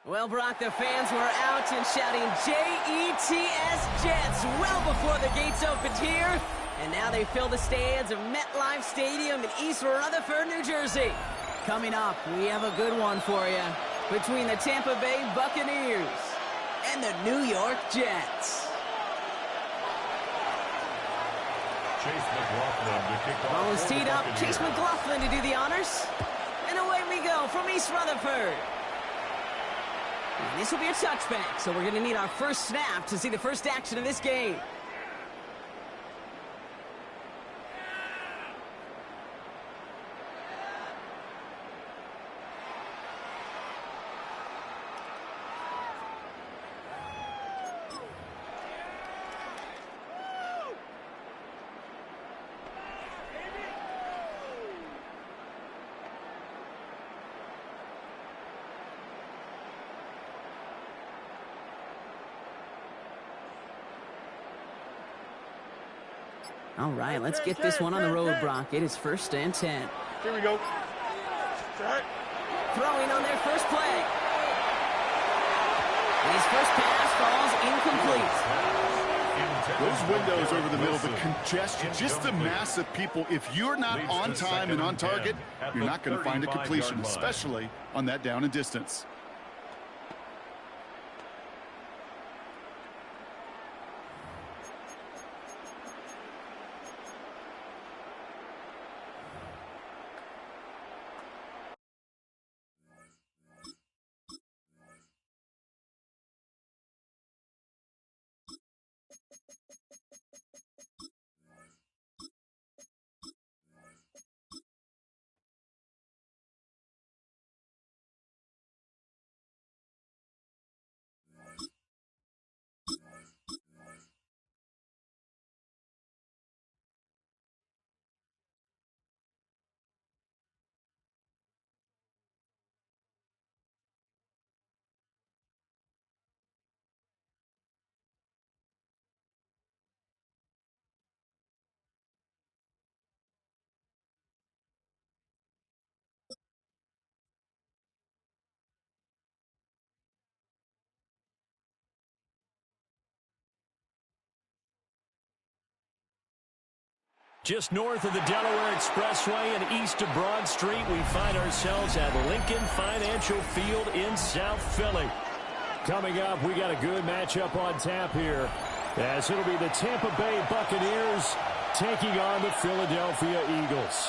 Well, Brock, the fans were out and shouting J-E-T-S, Jets, well before the gates opened here. And now they fill the stands of MetLife Stadium in East Rutherford, New Jersey. Coming up, we have a good one for you between the Tampa Bay Buccaneers and the New York Jets. Chase McLaughlin to kick off. Ball is teed up. Chase McLaughlin to do the honors. And away we go from East Rutherford. And this will be a touchback, so we're going to need our first snap to see the first action of this game. All right, let's get this one on the road, Brock. It is 1st and 10. Here we go. Throwing on their first play. And his first pass falls incomplete. Those windows over the middle, the congestion, just the mass of people. If you're not on time and on target, you're not going to find a completion, especially on that down and distance. Just north of the Delaware Expressway and east of Broad Street, we find ourselves at Lincoln Financial Field in South Philly. Coming up, we got a good matchup on tap here, as it'll be the Tampa Bay Buccaneers taking on the Philadelphia Eagles.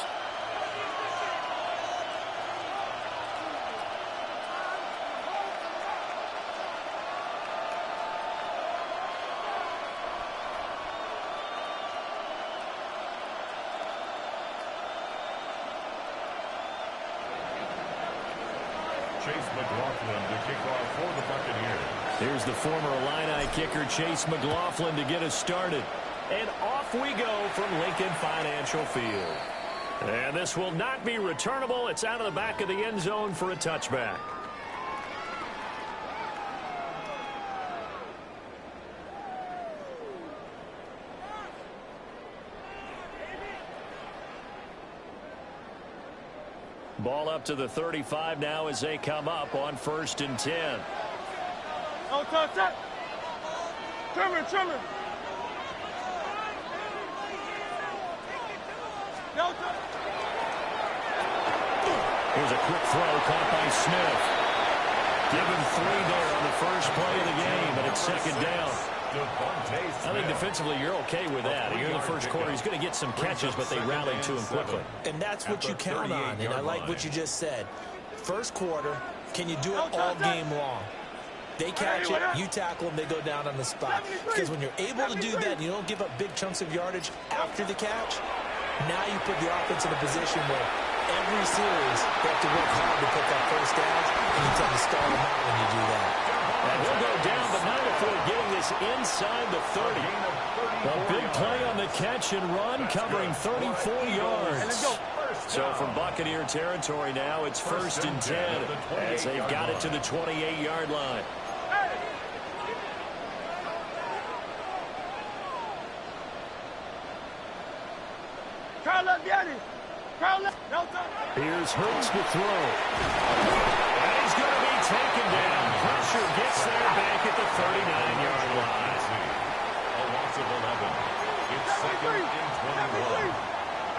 Chase McLaughlin to kick off for the Buccaneers. Here's the former Illini kicker Chase McLaughlin to get us started. And off we go from Lincoln Financial Field. And this will not be returnable. It's out of the back of the end zone for a touchback. Ball up to the 35 now as they come up on 1st and 10. No touch that. Trimmer. No touch. Here's a quick throw caught by Smith. Give him 3 there on the first play of the game, but it's 2nd down. I think defensively you're okay with that. You're in the first quarter. He's going to get some catches, but they rallied to him quickly. And that's what you count on, and I like what you just said. First quarter, can you do it all game long? They catch it, you tackle them, they go down on the spot. Because when you're able to do that and you don't give up big chunks of yardage after the catch, now you put the offense in a position where every series they have to work hard to pick up first downs, and you tend to stall them out when you do that. And he'll go down, but not before getting this inside the 30. A big play on the catch and run, covering 34 yards. So from Buccaneer territory now, it's 1st and 10 as they've got it to the 28-yard line. Here's Hurts to throw. And he's going to be taken down. Pressure gets there back at the 39-yard line. A loss of 11. It's second and 21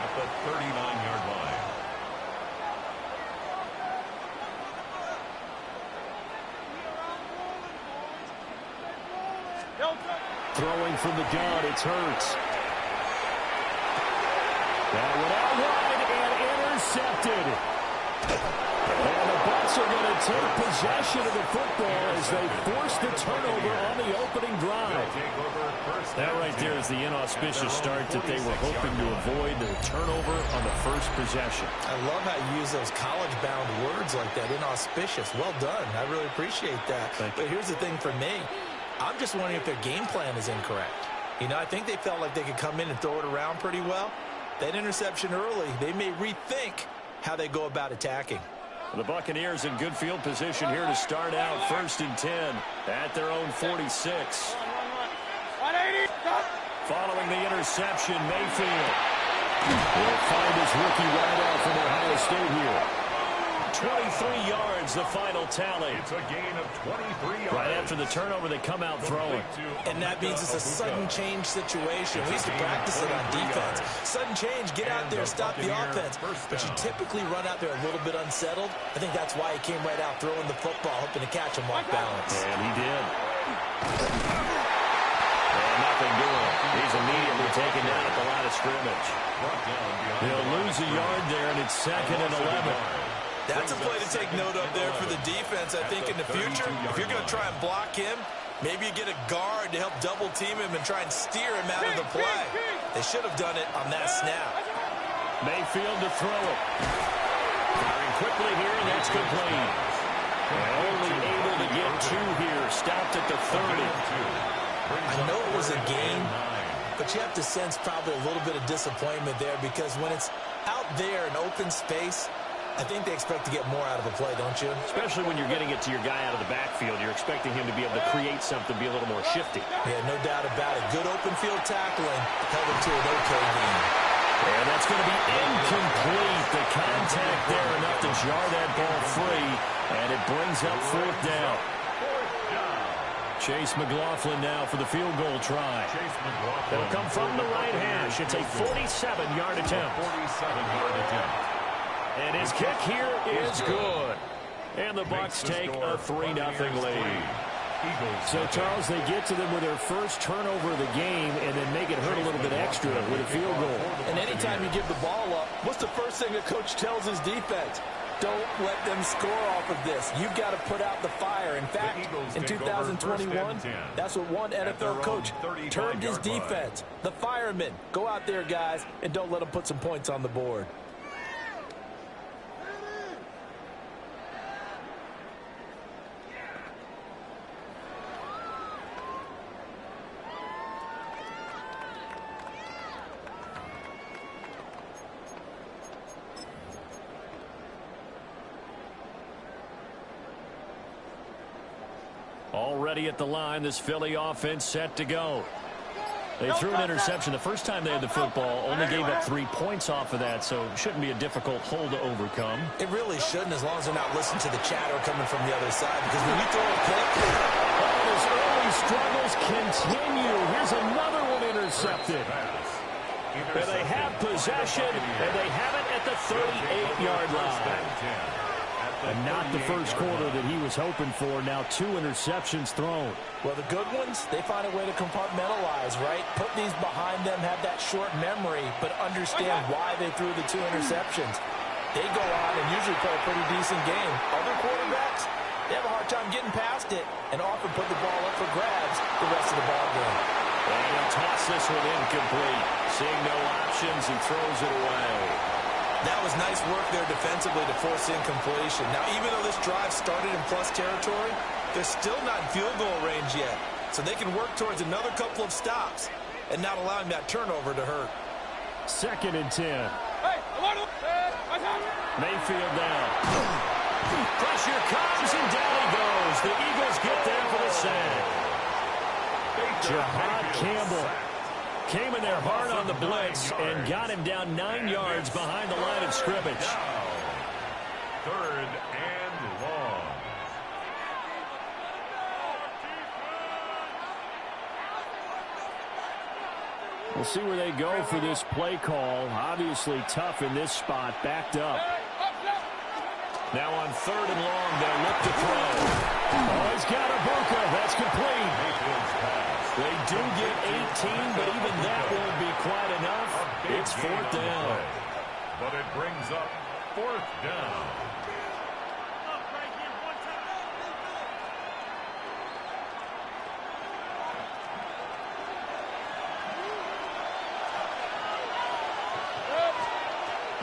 at the 39-yard line. Throwing from the gun, it's Hurts. That one out wide and intercepted. And the Bucs are going to take possession of the football as they force the turnover on the opening drive. That right there is the inauspicious start that they were hoping to avoid, the turnover on the first possession. I love how you use those college-bound words like that, inauspicious. Well done. I really appreciate that. But here's the thing for me. I'm just wondering if their game plan is incorrect. You know, I think they felt like they could come in and throw it around pretty well. That interception early, they may rethink how they go about attacking. The Buccaneers in good field position here to start out 1st and 10 at their own 46. Following the interception, Mayfield will find his rookie wideout from Ohio State here. 23 yards, the final tally. It's a gain of 23 yards. Right after the turnover, they come out throwing. And that means it's a sudden change situation. We used to practice it on defense. Sudden change, get out there, stop the offense. But you typically run out there a little bit unsettled. I think that's why he came right out throwing the football, hoping to catch him off balance. And he did. And nothing doing. He's immediately taken down at the line of scrimmage. They'll lose a yard there, and it's 2nd and 11. That's a play to take note of there for the defense. I think in the future, if you're going to try and block him, maybe you get a guard to help double team him and try and steer him out of the play. They should have done it on that snap. Mayfield to throw it. Firing quickly here, and that's complete. And only able to get 2 here. Stopped at the 30. I know it was a gain, but you have to sense probably a little bit of disappointment there because when it's out there in open space, I think they expect to get more out of a play, don't you? Especially when you're getting it to your guy out of the backfield. You're expecting him to be able to create something, be a little more shifty. Yeah, no doubt about it. Good open field tackling held him to an okay game. And that's going to be incomplete. The contact there enough to jar that ball free, and it brings up 4th down. Chase McLaughlin now for the field goal try. It'll come from the right hash. It's a 47-yard attempt. 47-yard attempt. And his kick here is good. And the Bucs take a 3-0 lead. So, Charles, they get to them with their first turnover of the game and then make it hurt a little bit extra with a field goal. And anytime you give the ball up, what's the first thing a coach tells his defense? Don't let them score off of this. You've got to put out the fire. In fact, in 2021, that's what one NFL coach termed his defense. The firemen. Go out there, guys, and don't let them put some points on the board. Already at the line, this Philly offense set to go. They threw an interception the first time they had the football, only gave up 3 points off of that, so it shouldn't be a difficult hole to overcome. It really shouldn't, as long as they're not listening to the chatter coming from the other side, because when you throw a pick, all his early struggles continue. Here's another one intercepted. And they have possession, and they have it at the 38-yard line. And not the first quarter that he was hoping for. Now 2 interceptions thrown. Well, the good ones, they find a way to compartmentalize, right? Put these behind them, have that short memory, but understand why they threw the 2 interceptions. They go on and usually play a pretty decent game. Other quarterbacks, they have a hard time getting past it and often put the ball up for grabs the rest of the ball game. And he'll toss this one incomplete. Seeing no options, he throws it away. That was nice work there defensively to force incompletion. Now, even though this drive started in plus territory, they're still not in field goal range yet. So they can work towards another couple of stops and not allowing that turnover to hurt. 2nd and 10. Mayfield down. Pressure comes, and down he goes. The Eagles get there for the sack. Jahad Campbell came in there hard on the blitz and got him down 9 yards behind the line of scrimmage. 3rd and long. We'll see where they go for this play call. Obviously tough in this spot, backed up. Now on 3rd and long, they'll look to throw. Oh, he's got Ibuka. That's complete. They do get 18, but even that won't be quite enough. It's 4th down. But it brings up 4th down.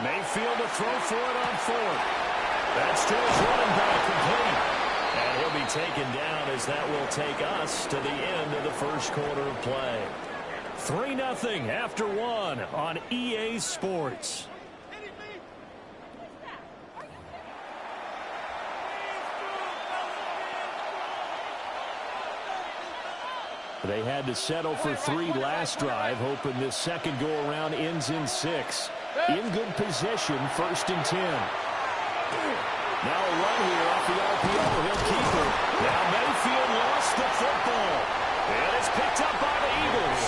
Mayfield to throw for it on 4th. That's to his running back, complete. And he'll be taken down as that will take us to the end of the first quarter of play. 3-0 after 1 on EA Sports. They had to settle for 3 last drive, hoping this second go-around ends in 6. In good position, 1st and 10. Now a run here off the RPO. He'll keep it. Now Mayfield lost the football. And it's picked up by the Eagles.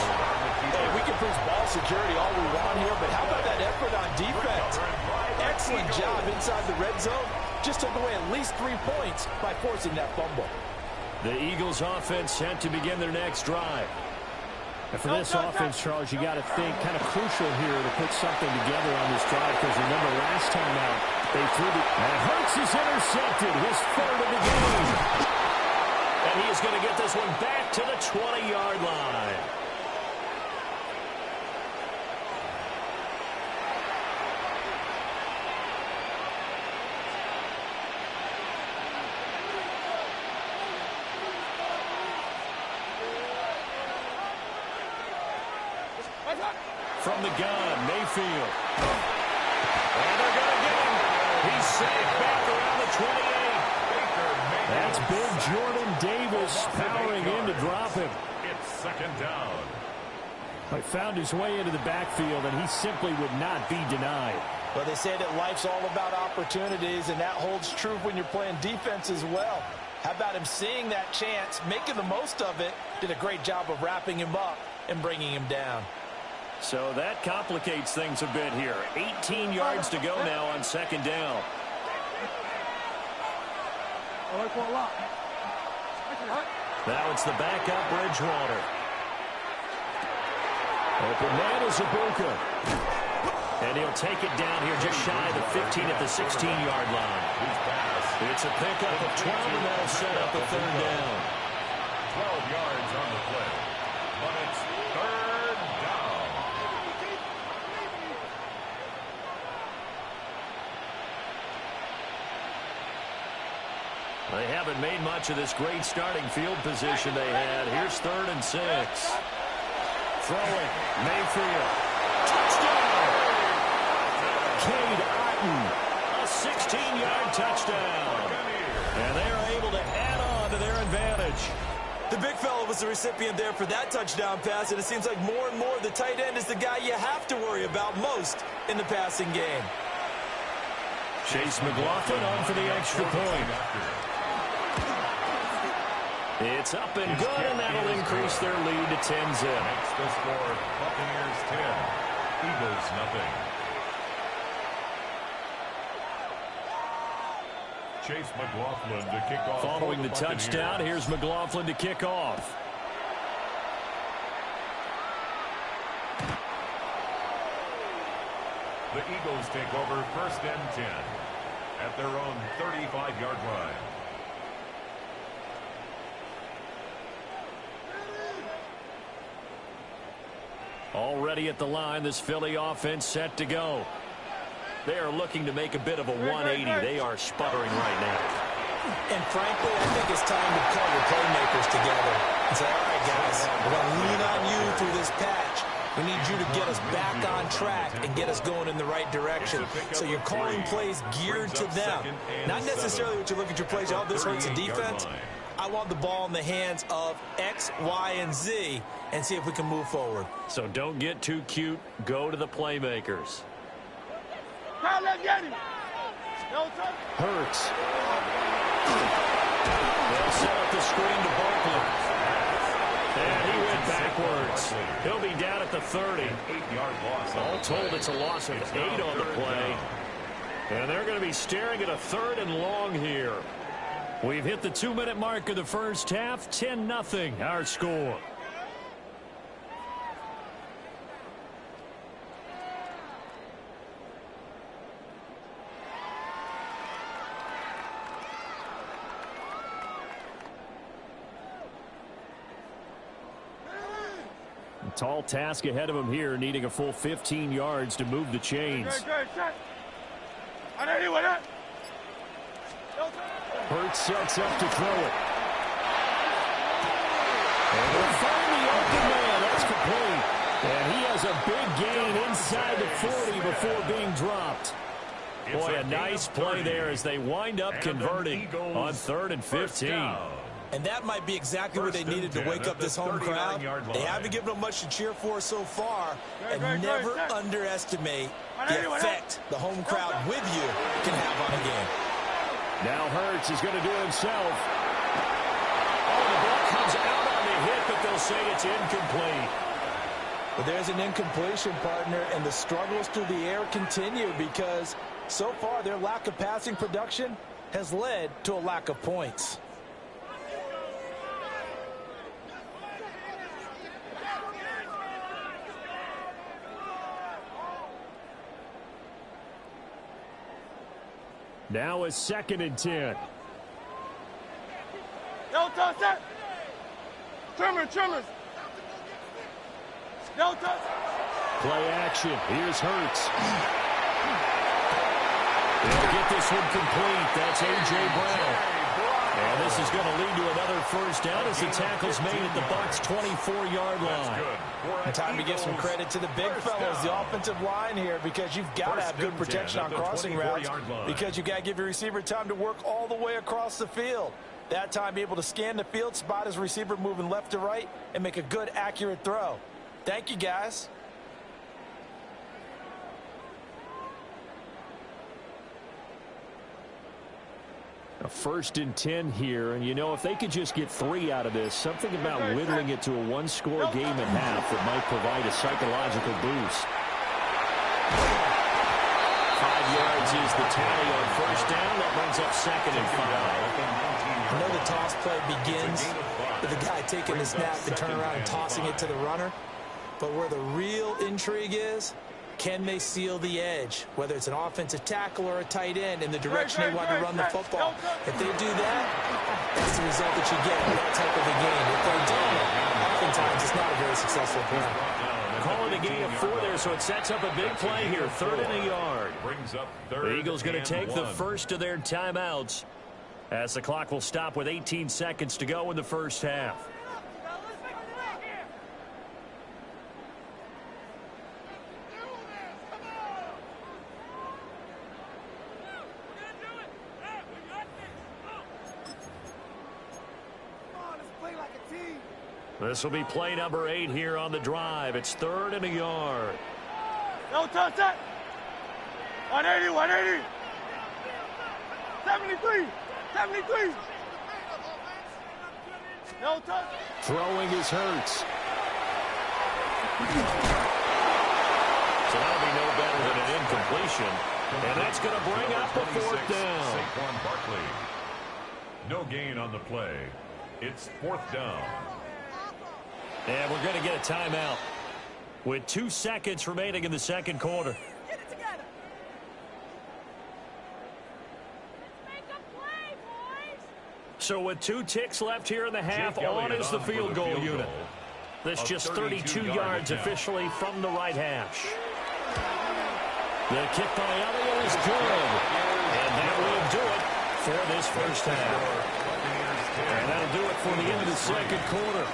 Hey, we can prove ball security all we want here, but how about that effort on defense? Excellent job inside the red zone. Just took away at least 3 points by forcing that fumble. The Eagles offense set to begin their next drive. And for this offense, Charles, you got to think kind of crucial here to put something together on this drive, because remember last time out, they threw the... And Hurts is intercepted, his 3rd of the game. And he is going to get this one back to the 20-yard line. From the gun, Mayfield. And they're going to get him. He's safe back around the 28. That's big Jordan Davis powering in to drop him. It's 2nd down. He found his way into the backfield, and he simply would not be denied. Well, they say that life's all about opportunities, and that holds true when you're playing defense as well. How about him seeing that chance, making the most of it, did a great job of wrapping him up and bringing him down. So that complicates things a bit here. 18 yards to go now on 2nd down. Now it's the backup Bridgewater. Open man is Ibuka. And he'll take it down here just shy of the 15 at the 16-yard line. It's a pickup of 12, and that'll set up a 3rd down. 12 yards on the play. But it's 3rd down. They haven't made much of this great starting field position they had. Here's 3rd and 6. Throwing. Mayfield. Touchdown! Cade Otton. A 16-yard touchdown. And they are able to add on to their advantage. The big fella was the recipient there for that touchdown pass, and it seems like more and more the tight end is the guy you have to worry about most in the passing game. Chase McLaughlin on for the extra point. It's up and good, and that'll increase their lead to 10-zip. Makes the score Buccaneers 10, Eagles nothing. Chase McLaughlin to kick off. Following the touchdown, here's McLaughlin to kick off. The Eagles take over 1st and 10 at their own 35-yard line. Already at the line, this Philly offense set to go. They are looking to make a bit of a 180. They are sputtering right now. And frankly, I think it's time to call your playmakers together and say, all right, guys, we're going to lean on you through this patch. We need you to get us back on track and get us going in the right direction. So you're calling plays geared to them. Not necessarily what you look at your plays, oh, this hurts the defense. I want the ball in the hands of X, Y, and Z and see if we can move forward. So don't get too cute. Go to the playmakers. Hurts. They'll set up the screen to Barkley. And he went backwards. He'll be down at the 30. 8-yard loss. All told, it's a loss of 8 on the play. And they're going to be staring at a 3rd and long here. We've hit the 2-minute mark of the first half. 10-0 our score. Tall task ahead of him here, needing a full 15 yards to move the chains. Hurts sets up to throw it. And they'll find the open man. That's complete. And he has a big gain inside the 40 before being dropped. Boy, a nice play there as they wind up converting on 3rd and 15. And that might be exactly what they needed to wake up this home crowd. They haven't given them much to cheer for so far. And never underestimate the effect the home crowd with you can have on a game. Now Hurts is going to do it himself. Oh, the ball comes out on the hit, but they'll say it's incomplete. But there's an incompletion, partner, and the struggles through the air continue because so far their lack of passing production has led to a lack of points. Now a 2nd and 10. No touch that. Trimmers. No touch. Play action. Here's Hurts. They'll get this one complete. That's A.J. Brown. And this is going to lead to another first down as the tackle's made at the Bucs' 24-yard line. And time to give some credit to the big fellas, the offensive line here, because you've got to have good protection on crossing routes because you've got to give your receiver time to work all the way across the field. That time, be able to scan the field, spot his receiver moving left to right, and make a good, accurate throw. Thank you, guys. A 1st and 10 here, and you know, if they could just get 3 out of this, something about whittling it to a 1-score game at half that might provide a psychological boost. 5 yards is the tally on first down. That brings up 2nd and 5. I know the toss play begins with the guy taking the snap and turn around and tossing it to the runner, but where the real intrigue is, can they seal the edge, whether it's an offensive tackle or a tight end in the direction they want to run the football? If they do that, that's the result that you get in that type of a game. If they don't, oftentimes it's not a very successful play. Calling a gain of 4 there, so it sets up a big play here. 3rd and a yard. The Eagles going to take the first of their timeouts as the clock will stop with 18 seconds to go in the first half. This will be play number 8 here on the drive. It's 3rd and a yard. No touch that. 180. 73. No touch. Throwing is Hurts. So that'll be no better than an incompletion. And that's going to bring up a 4th down. Saquon Barkley. No gain on the play. It's 4th down. And we're going to get a timeout with 2 seconds remaining in the second quarter. Get it together. Make a play, boys. So with 2 ticks left here in the half, on is the field goal unit. That's just 32 yards officially from the right hash. The kick by Elliott is good. And that will do it for this first half. And that'll do it for the end of the second quarter.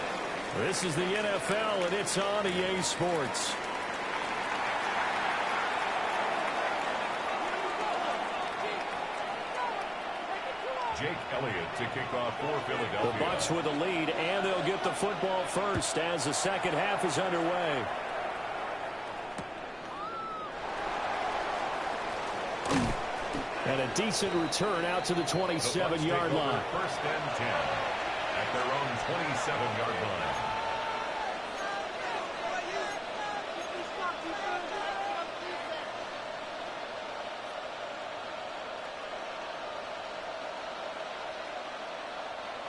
This is the NFL, and it's on EA Sports. Jake Elliott to kick off for Philadelphia. The Bucs with the lead, and they'll get the football first as the second half is underway. And a decent return out to the 27-yard line. 1st and 10 at their own 27-yard line.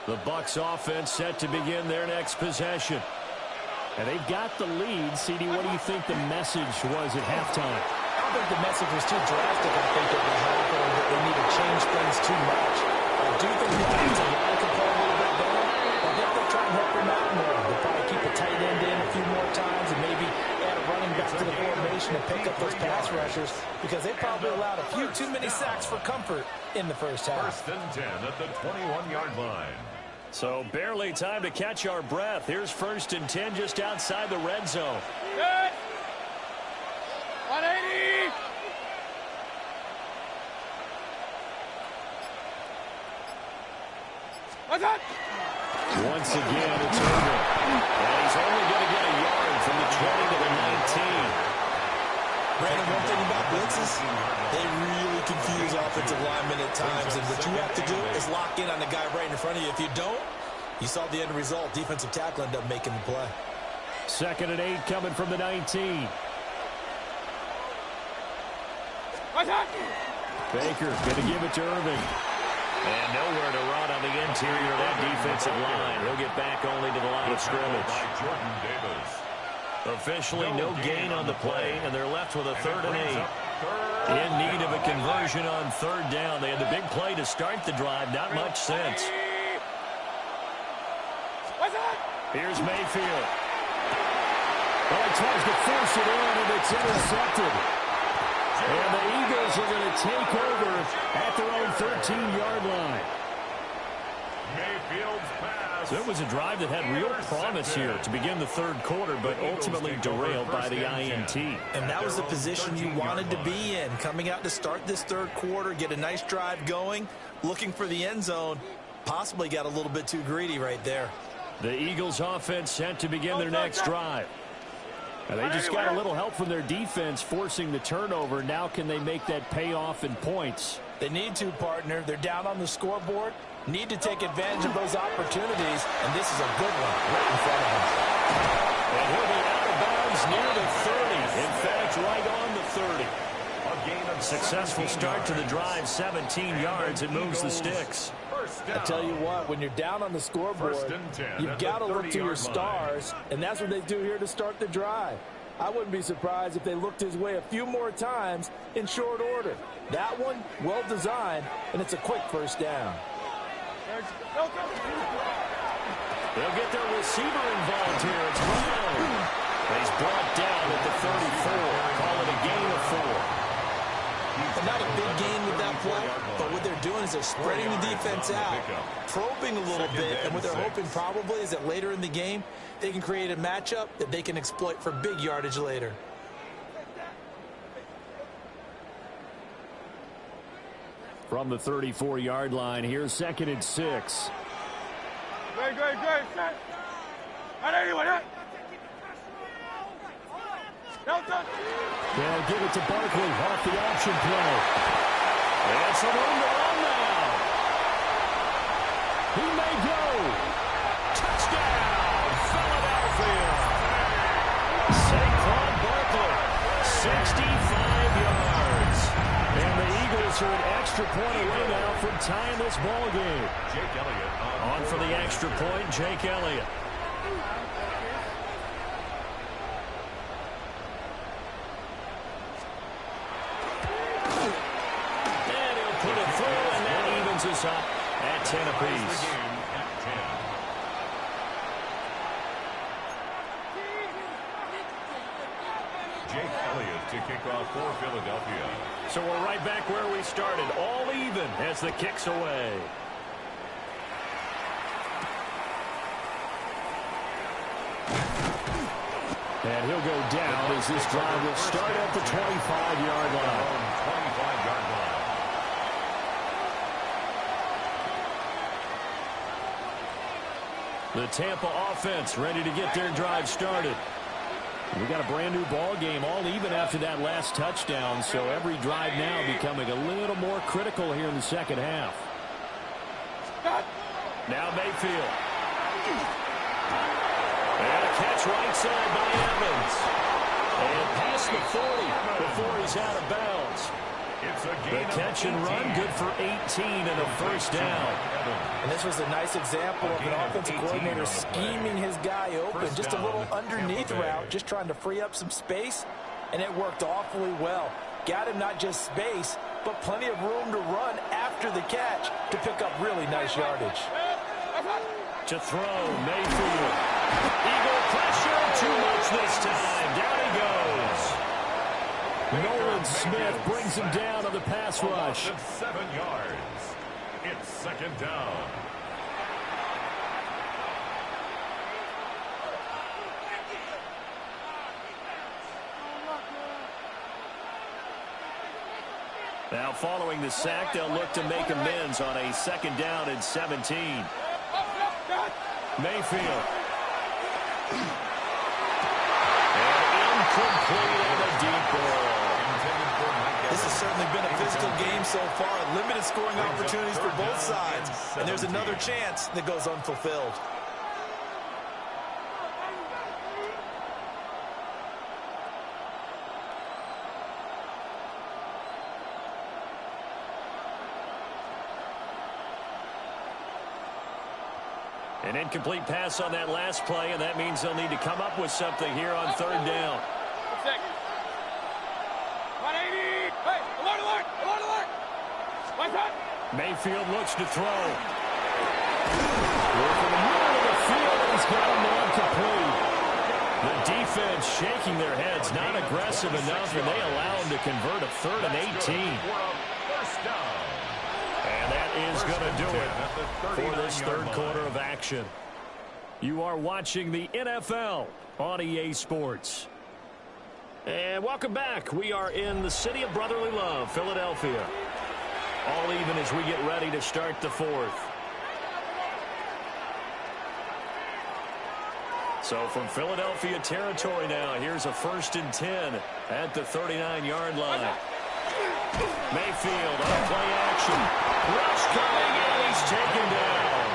The Bucs offense set to begin their next possession. And they've got the lead. CD, what do you think the message was at halftime? I don't think the message was too drastic. I think it was happening that they need to change things too much. I do think the offensive line can play a little bit better. I think they'll try and help them out more. They'll probably keep a tight end in a few more times and maybe add a running back to the formation and pick up those pass rushers because they probably allowed a few too many sacks for comfort in the first half. First and 10 at the 21-yard line. So barely time to catch our breath. Here's first and 10 just outside the red zone. Good. 180. What's up? Once again, it's Irvin. And he's only going to get a yard from the 20 to the 19. Brandon, one thing about blitzes, they really confuse offensive linemen at times, and what you have to do is lock in on the guy right in front of you. If you don't, you saw the end result. Defensive tackle ended up making the play. Second and 8 coming from the 19. What's up? Baker going to give it to Irving. And nowhere to run on the interior of that defensive line. He'll get back only to the line of scrimmage. By Jordan Davis. Officially no gain on the play, and they're left with a 3rd and 8. In need of a conversion on 3rd down. They had the big play to start the drive. Not much sense. What's up? Here's Mayfield. Well, he tries to force it in, and it's intercepted. And the Eagles are going to take over at their own 13-yard line. Mayfield's pass. So it was a drive that had real promise here to begin the 3rd quarter, but ultimately derailed by the INT. And that was the position you wanted to be in. Coming out to start this 3rd quarter, get a nice drive going, looking for the end zone. Possibly got a little bit too greedy right there. The Eagles offense set to begin their next drive. And they just got a little help from their defense forcing the turnover. Now can they make that pay off in points? They need to, partner. They're down on the scoreboard. Need to take advantage of those opportunities, and this is a good one right in front of them. And he'll be out of bounds near the 30. In fact, right on the 30. A gain of Successful start to the drive, 17 yards. It moves the sticks. I tell you what, when you're down on the scoreboard, you've got to look to your stars, and that's what they do here to start the drive. I wouldn't be surprised if they looked his way a few more times in short order. That one, well designed, and it's a quick first down. They'll get their receiver involved here. It's Brown. And he's brought down at the 34. Call it a gain of 4. And not a big gain with that play, but what they're doing is they're spreading the defense out, probing a little bit, and what they're hoping probably is that later in the game, they can create a matchup that they can exploit for big yardage later. From the 34-yard line, here's 2nd and 6. Great. Set. 180. No touch. They'll give it to Barkley off the option play. And some room to run now. He may go. Touchdown, Philadelphia. Saquon Barkley, 65 yards. And the Eagles are an extra point away now from tying this ball game. Jake Elliott On for the extra point, Jake Elliott. And he'll put it through, and that evens us up at 10 apiece. Jake Elliott to kick off for Philadelphia. So we're right back where we started, all even as the kick's away. And he'll go down as this drive will start at the 25-yard line. 25-yard line. The Tampa offense ready to get their drive started. We got a brand new ball game, all even after that last touchdown, so every drive now becoming a little more critical here in the second half. Now Mayfield. And a catch right side by Evans. And past the 40 before he's out of bounds. The catch and run, good for 18 and a first down. And this was a nice example of an offensive coordinator scheming his guy open. Just a little underneath route, just trying to free up some space, and it worked awfully well. Got him not just space, but plenty of room to run after the catch to pick up really nice yardage. To throw, Mayfield. Eagle pressure, too much this time. Down he goes. Nolan Smith brings him down on the pass rush. 7 yards. It's second down. Now following the sack, they'll look to make amends on a second down and 17. Mayfield. And incomplete on the deep ball. This has certainly been a physical game so far. Limited scoring opportunities for both sides. And there's another chance that goes unfulfilled. An incomplete pass on that last play, and that means they'll need to come up with something here on third down. 180! Hey, alert, alert! Alert, alert! What's that? Mayfield looks to throw. From the middle of the field, he's got him non-complete. The defense shaking their heads, not aggressive enough, and they allow him to convert a 3rd and 18. First down. And that is going to do it for this third quarter of action. You are watching the NFL on EA Sports. And welcome back. We are in the city of brotherly love, Philadelphia. All even as we get ready to start the fourth. So from Philadelphia territory now, here's a 1st and 10 at the 39-yard line. Mayfield on play action. Rush coming in. He's taken down.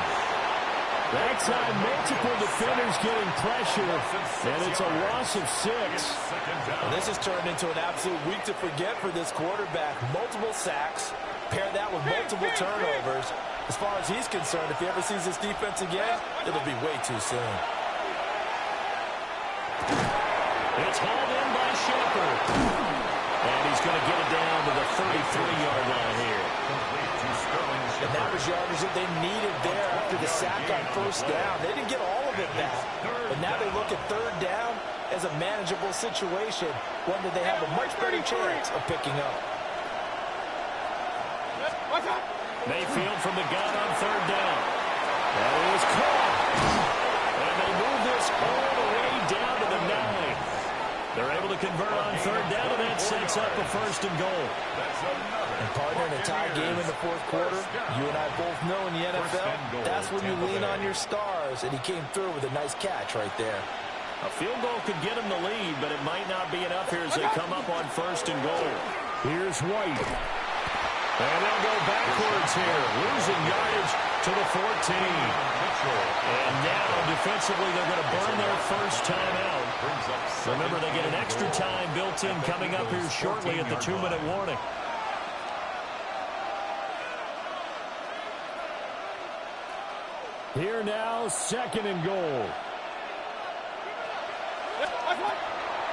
That time, multiple defenders getting pressure, and it's a loss of 6. And this has turned into an absolute week to forget for this quarterback. Multiple sacks. Pair that with multiple turnovers. As far as he's concerned, if he ever sees this defense again, it'll be way too soon. It's hauled in by Shepard. And he's going to get it down to the 33-yard line here. And that was yardage that they needed there after the sack on first down. They didn't get all of it back. But now they look at third down as a manageable situation, one that they have a much better chance of picking up. Mayfield from the gun on third down. That is caught. And they move this all the way down to the 9. They're able to convert on third down, and that sets up a 1st and goal. And partner, in a tie game in the fourth quarter, you and I both know in the NFL, that's when you lean on your stars, and he came through with a nice catch right there. A field goal could get him the lead, but it might not be enough here as they come up on 1st and goal. Here's White. And they'll go backwards here, losing yardage to the 14. And now, defensively, they're going to burn their first time out. Remember, they get an extra time built in coming up here shortly at the 2-minute warning. Here now, 2nd and goal.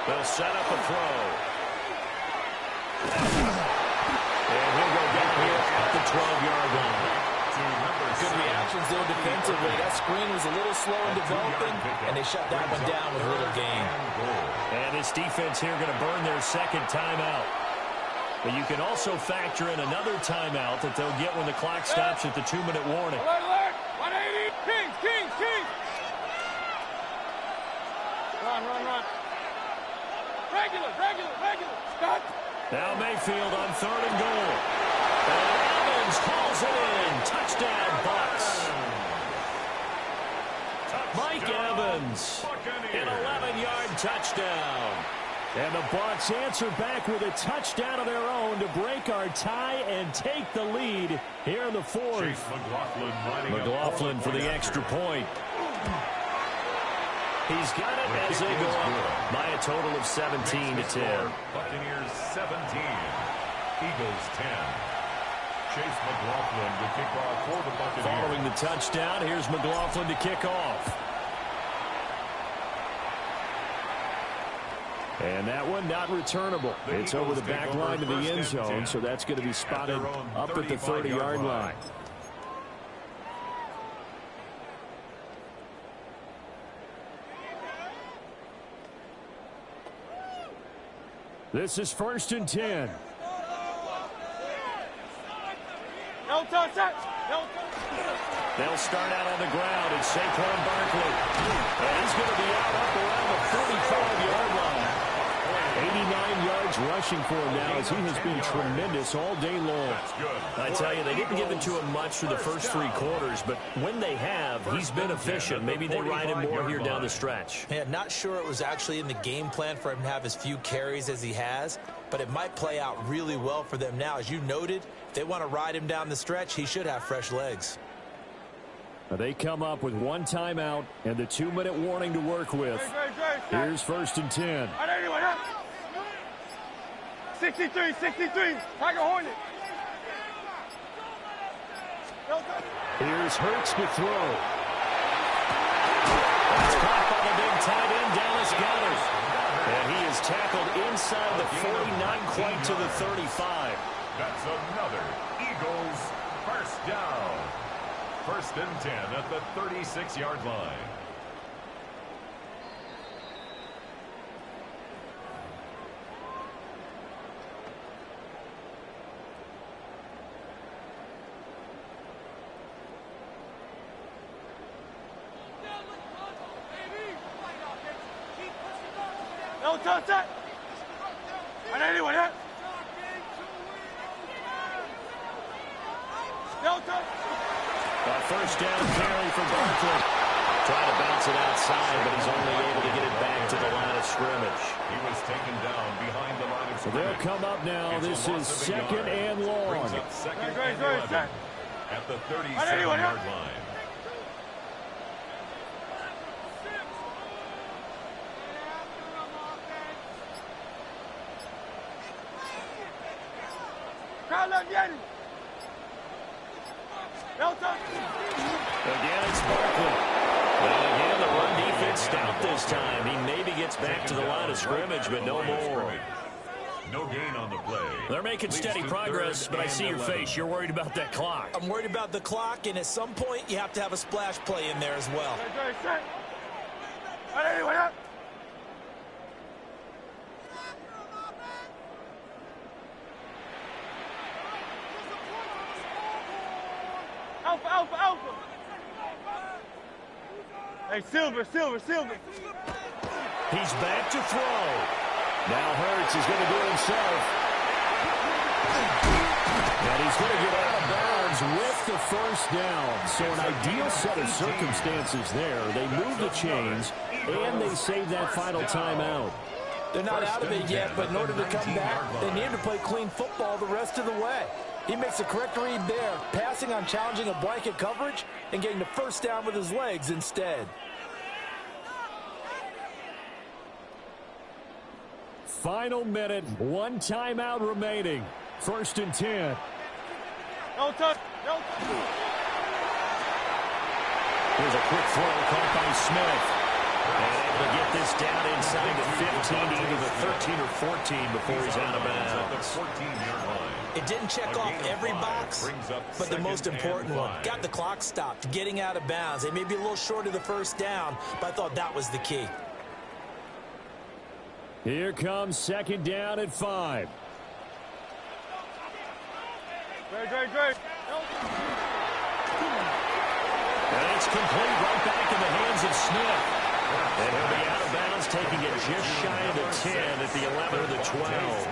They'll set up a throw. And he'll go down here at the 12-yard line. Good reactions there defensively. That screen was a little slow in developing, and they shut that one down with a little gain. And this defense here going to burn their 2nd timeout. But you can also factor in another timeout that they'll get when the clock stops at the 2-minute warning. Alert, alert! 180! Kings, Kings, Kings! Run, run, run. Regular, regular, regular. Stop. Now Mayfield on 3rd and goal. And Evans calls it in. Touchdown, Bucs. Mike Evans, an 11-yard touchdown. And the Bucs answer back with a touchdown of their own to break our tie and take the lead here in the 4th. McLaughlin for the extra point. He's got it as they go up by a total of 17-10. Buccaneers 17. Eagles 10. Chase McLaughlin to kick off for the Buccaneers. Following the touchdown, here's McLaughlin to kick off. And that one not returnable. It's over the back line to the end zone, so that's going to be spotted up at the 30-yard line. This is 1st and 10. No touch that. No touch. They'll start out on the ground, and Saquon Barkley. And he's going to be out up around the 45-yard line. 89 yards rushing for him now, as he has been tremendous all day long. I tell you, they didn't give it to him much through the first 3 quarters, but when they have, he's been efficient. Maybe they ride him more here down the stretch. Yeah, not sure it was actually in the game plan for him to have as few carries as he has, but it might play out really well for them now. As you noted, if they want to ride him down the stretch, he should have fresh legs. They come up with 1 timeout and the 2-minute warning to work with. Here's 1st and 10. 63, 63. Tiger Hornet. Here's Hurts to throw. That's caught by the big tight end, Dallas Goedert. And he is tackled inside the 40, not quite to the 35. That's another Eagles first down. 1st and 10 at the 36-yard line. No touch that. And anyone hit? No touch. A 1st down carry for Barkley. Trying to bounce it outside, but he's only able to get it back to the line of scrimmage. He was taken down behind the line of So scrimmage. they'll come up now. This is 2nd and long. Brings up 2nd and 11 at the 37-yard line. No touch. Again, it's Barkley. Well, again, the run defense stout this time. He maybe gets back to the line of scrimmage, but no more. No gain on the play. They're making steady progress, but I see your face. You're worried about that clock. I'm worried about the clock, and at some point, you have to have a splash play in there as well. And anyone hit? Alpha, alpha, alpha. Hey, Silver, Silver, Silver. He's back to throw. Now Hurts is going to do it himself. And he's going to get out of bounds with the 1st down. So an ideal set of circumstances there. They move the chains, and they save that final timeout. They're not out of it yet, but in order to come back, they need to play clean football the rest of the way. He makes the correct read there, passing on challenging a blanket coverage and getting the 1st down with his legs instead. Final minute, 1 timeout remaining. 1st and 10. No touch. No touch. Here's a quick throw caught by Smith. And able to get this down inside the 15 to either the 13 or 14 before he's out of bounds. 14-yard line. It didn't check off every box, but the most important one. Got the clock stopped, getting out of bounds. They may be a little short of the 1st down, but I thought that was the key. Here comes 2nd down at 5. Great. And it's complete right back in the hands of Smith. And he'll be out of bounds, taking it just shy of the 10 at the 11 or the 12.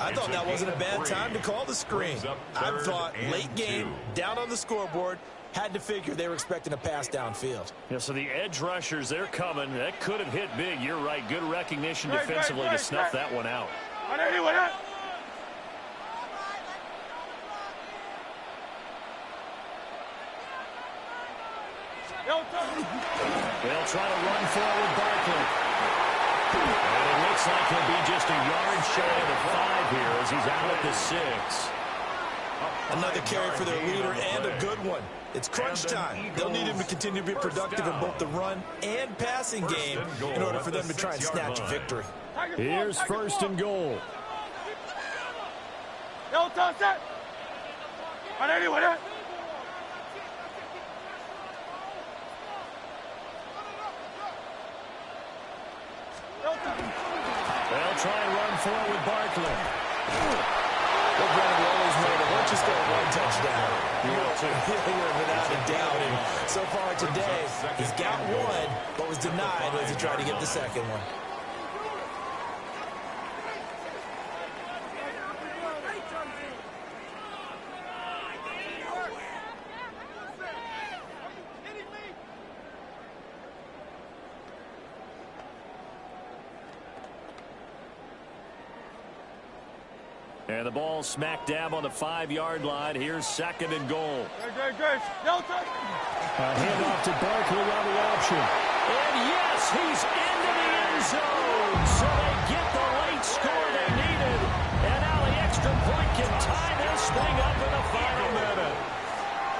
I thought that wasn't a bad time to call the screen. I thought late game, down on the scoreboard, had to figure they were expecting a pass downfield. Yeah, so the edge rushers, they're coming. That could have hit big. You're right. Good recognition defensively to snuff that one out. And anyone hit? They'll try to run forward Barkley. And it looks like he'll be just a yard shy of the 5 here as he's out at the 6. Another carry for their leader and a good one. It's crunch time. They'll need him to continue to be productive in both the run and passing game in order for them to try and snatch a victory. Here's first and goal. They'll try and run forward with Barkley. Let's just go one touchdown. Without a doubt. And so far today, he's got one, but was denied as he tried to get the second one. And the ball smack dab on the 5-yard line. Here's second and goal. Handoff to Barkley on the option. And yes, he's into the end zone. So they get the late score they needed. And now the extra point can tie this thing up in the final minute.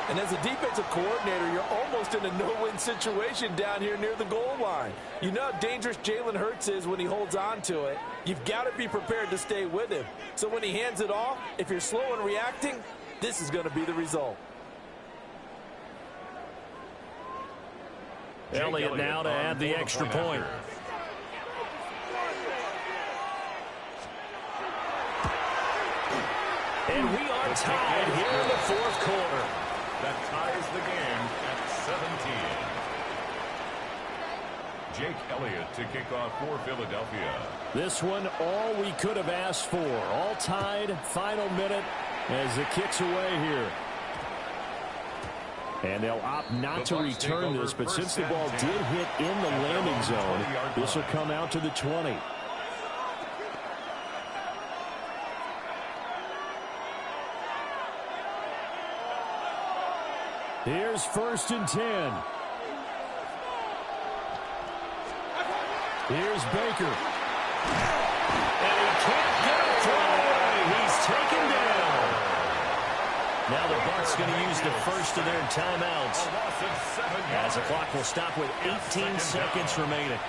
And as a defensive coordinator, you're almost in a no-win situation down here near the goal line. You know how dangerous Jalen Hurts is when he holds on to it. You've got to be prepared to stay with him. So when he hands it off, if you're slow in reacting, this is going to be the result. Elliott now to add the extra point. And we are tied here in the 4th quarter. That ties the game at 17. Jake Elliott to kick off for Philadelphia. This one, all we could have asked for. All tied, final minute as the kick's away here. And they'll opt not to return this, but since the ball did hit in the landing zone, this will come out to the 20. Here's first and 10. Here's Baker. And he can't get a throw away. He's taken down. Now the Bucs going to use the first of their timeouts, as the clock will stop with 18 seconds remaining.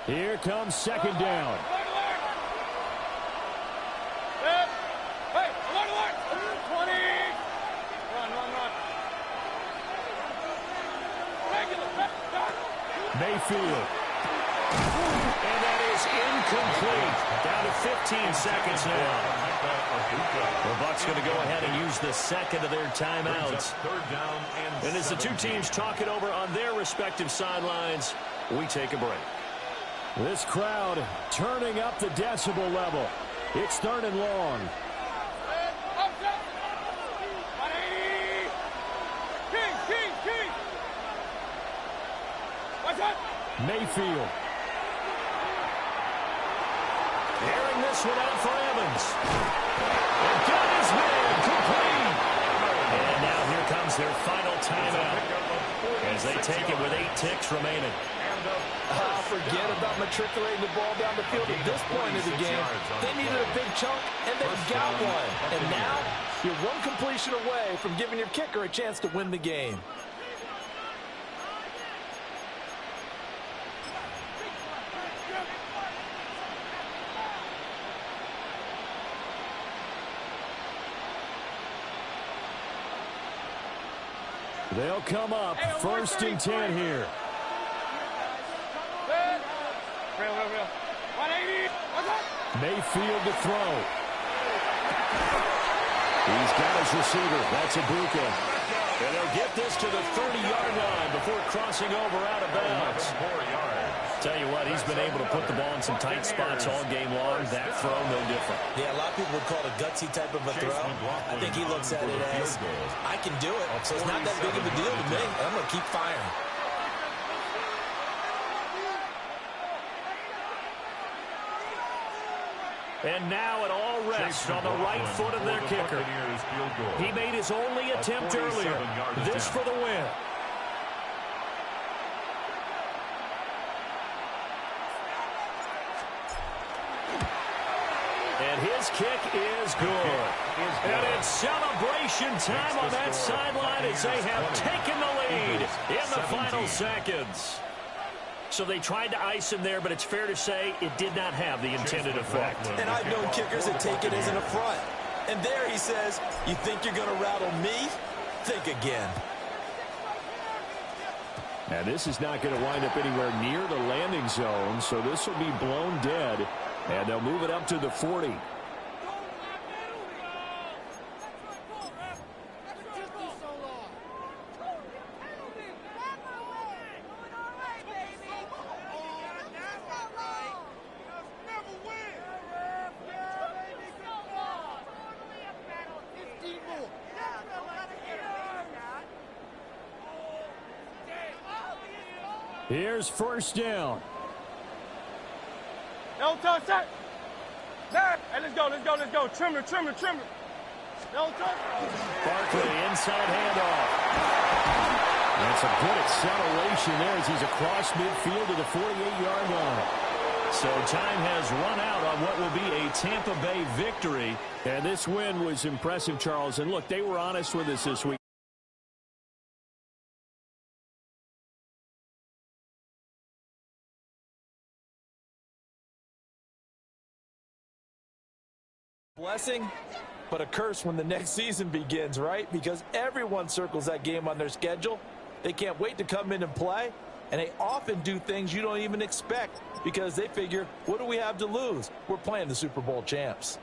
Here comes second down. Hey, alert! 20! Run. Mayfield. And that is incomplete. Down to 15 seconds now. The Bucs going to go ahead and use the second of their timeouts. And as the two teams talk it over on their respective sidelines, we take a break. This crowd turning up the decibel level. It's third and long. Mayfield. Airing this one out for Evans. And got his man complete. And now here comes their final timeout as they take it with 8 ticks remaining. Forget about matriculating the ball down the field at this point of the game. They needed a big chunk, and they got one. And now, you're one completion away from giving your kicker a chance to win the game. They'll come up first and 10 here. Real. 180. Mayfield to throw. He's got his receiver. That's Ibuka. And they'll get this to the 30-yard line before crossing over out of bounds. Tell you what, he's been able to put the ball in some tight spots all game long. That throw, no different. Yeah, a lot of people would call it a gutsy type of a throw. I think he looks at it as, I can do it, so it's not that big of a deal to me. I'm going to keep firing. And now it all rests on the right foot of their kicker. He made his only attempt earlier. This for the win. And his kick is good. And it's celebration time on that sideline as they have taken the lead in the final seconds. So they tried to ice him there, but it's fair to say it did not have the intended effect. And I've known kickers that take it as an affront. And there he says, you think you're going to rattle me? Think again. And this is not going to wind up anywhere near the landing zone, so this will be blown dead. And they'll move it up to the 40. Here's first down. No touch that. Hey, let's go, let's go, let's go. Trimmer, trimmer, trimmer. No touch. Barkley inside handoff. That's a good acceleration there as he's across midfield to the 48-yard line. So time has run out on what will be a Tampa Bay victory. And this win was impressive, Charles. And look, they were honest with us this week. Blessing, but a curse when the next season begins, right? Because everyone circles that game on their schedule. They can't wait to come in and play, and they often do things you don't even expect because they figure, what do we have to lose? We're playing the Super Bowl champs.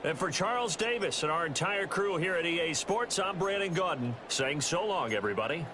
And for Charles Davis and our entire crew here at EA Sports, I'm Brandon Gaudin saying so long, everybody.